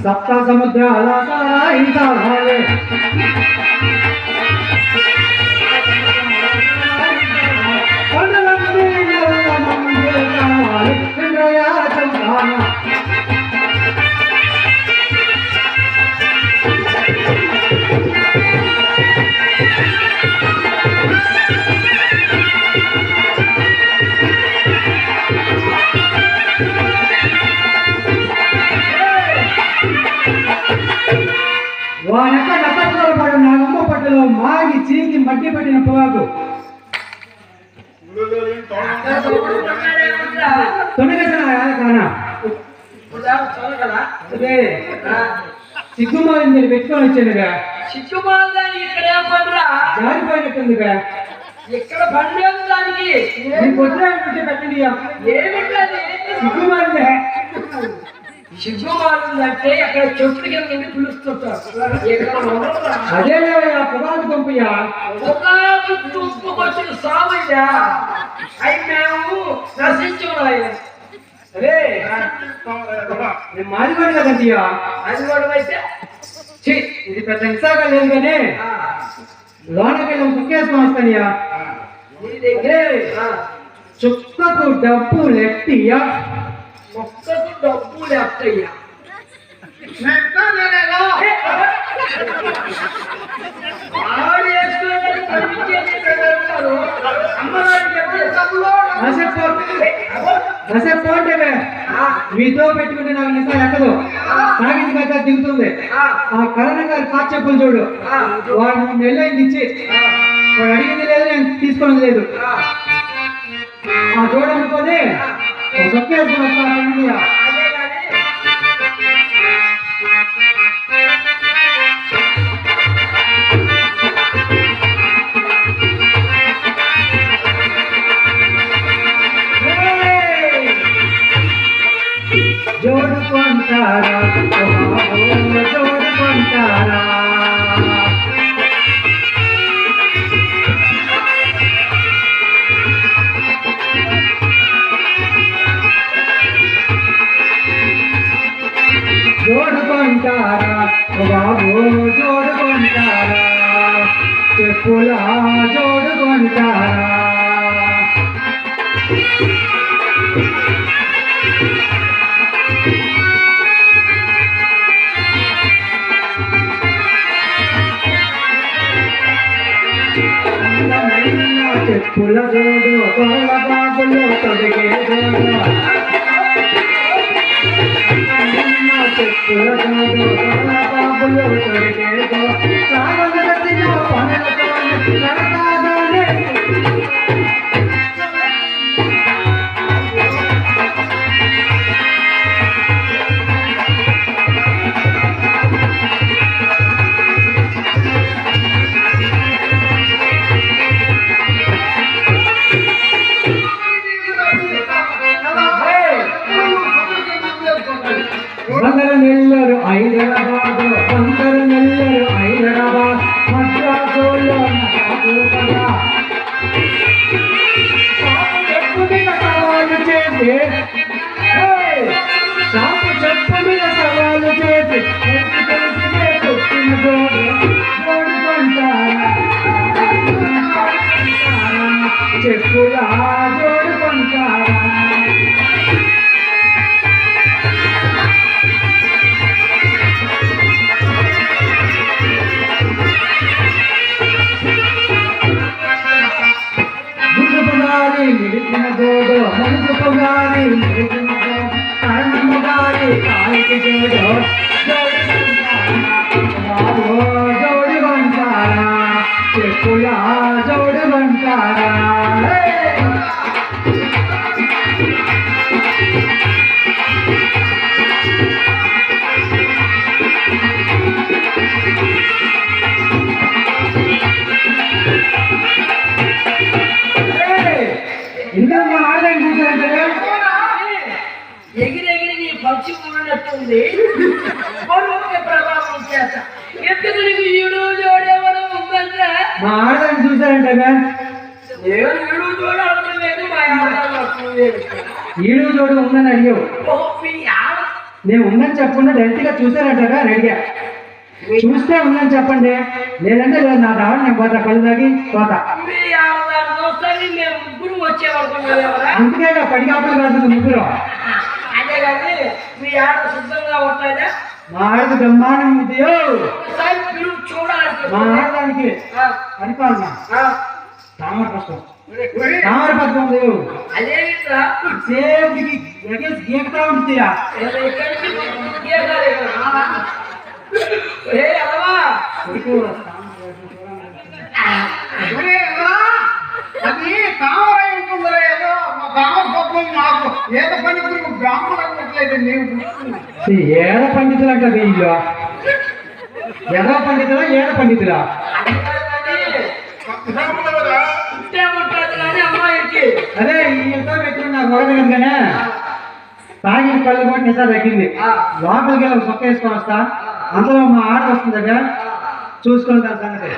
सप्त समुद्राల తారాయించాలే కొండలన్నీ నల్లమందే కావాలి ఇంద్రయా చంద్రాన వానక నక్షత్రాలు పడు నాగమ్మ పట్టులో మాగి చీకి మట్టి పట్టిన పొగాకు సిగ్గుమాలని పెట్టుకొని వచ్చానుగా సిగ్గుమాలని ఇక్కడ జారిపోయినట్టుందిగా ఇక్కడ పండుగ దానికి పెట్టండి సిగ్గుమాలంటే అక్కడ చెట్టు కింద పిలుస్తుంటారు అదే పొగాకు పంపయ్యా పొగాకు తుప్పుకొచ్చిన సామయ్యా అవి మేము నశించున్నాయి అరే నేను మాదివాడు కదండియా అది కూడా అయితే ఇది పెద్ద హింసాగా లేదు కానీ లోనకెళ్ళి ముక్కేసుకొని వస్తానయ్యా చుక్కకు డబ్బు లెట్టియా మొక్కకు డబ్బు లేస్తయ్యా మీతో పెట్టుకుంటే నాకు నిజం ఎక్కదు తాగింది కదా దిగుతుంది ఆ కరోనా గారి పాత చెప్పులు చూడు వాడు నెల్లైంది ఇచ్చి వాడు అడిగింది లేదు నేను తీసుకోవడం లేదు ఆ చూడనుకోని సొక్కేసుకుని వస్తాను జోడుకుంటారా జోడుకుంటారా జోడుకుంటారా బాబు జోడుకుంటారా చెప్పులా జోడుకుంటారా చెప్పుల జోడు గొల్ల బాబులో తొడిగే జోడు చెప్పుల జోడు గొల్ల బాబులో తొడిగే జోడు సాగలసిన పనులతో నడతాగానే బందరు నెల్లూరు హైదరాబాద్ బందరు నెల్లూరు హైదరాబాద్ మద్రాసులో చెప్పు మీద సవాలు చేసి సాపు చెప్పు మీద సవాలు చేసి పుట్టిన జోడు జోడుకుంటారా చెప్పులా జోడుకుంటారా నిలిచిన జోడు మనసు పొగారి నిలిచిన జోడు కర్ణము గారి కాలికి జోడు జోడు వంటారా చెప్పులా జోడు వంటారా ఎగిరెగిరి నీ పక్షి ఉన్నట్టుంది ప్రభావం చేత ఎందుకు నీకు ఈడు జోడేవడం ఉందంటే మా ఆడని చూసారంటే నేను ఈడు జోడ నువ్వే పెట్టావు. ఈడు చూడు ఉందని అడిగావు. ఓ, మీ ఆడ నేను ఉందని చెప్పకుండా డైరెక్ట్ గా చూసారంటారా రెడీగా చూస్తే ఉందని చెప్పండి, లేదంటే లేదు నా దావా నేను పోతా, కళ్ళు తాగి పోతా. మీ ఆడదాన్ని చూస్తాను మేము ముగ్గురు వచ్చేవాడుకున్నాం ఎవరా? అందుకే పడిగాపులు రాసింది ముగ్గురు. అదే కానీ మీ ఆడ శుద్ధంగా ఉంటుందా? మా ఆడది బ్రహ్మాండం ఉందియో. ఒకసారి పిలువు మా చూడాలనిపిస్తుంది. ఆడదానికి ఆ, పరిపాలన ఆ. తామర పుష్పం, తామర పద్మం ఉంది. అదేమిట్రా? సేపుకి ఎగేసి గీకుతా ఉంటుందియా. ఏ అలవా అది తామరై ఉంటుందిరా, ఏదో మా తామర పద్మం మాకు ఏదో పని బ్రాహ్మణులు అనుకోవట్లేదు నీవు. ఏడ పండితులు అంట వీళ్ళు, ఎర్ర పండితులా ఏడ పండితులా? ఇంటే ఉంటుంది కానీ అమ్మాయికి అదే ఈతో పెట్టుకుని నాకు ఒకటి కనుకనే తాగిన కళ్ళు కూడా నిజా తగ్గింది. లోపలికి వెళ్ళి ఒక చొక్క వేసుకొని వస్తా, అందులో మా ఆడ వస్తుంది దగ్గర చూసుకొని దాని సంగతి.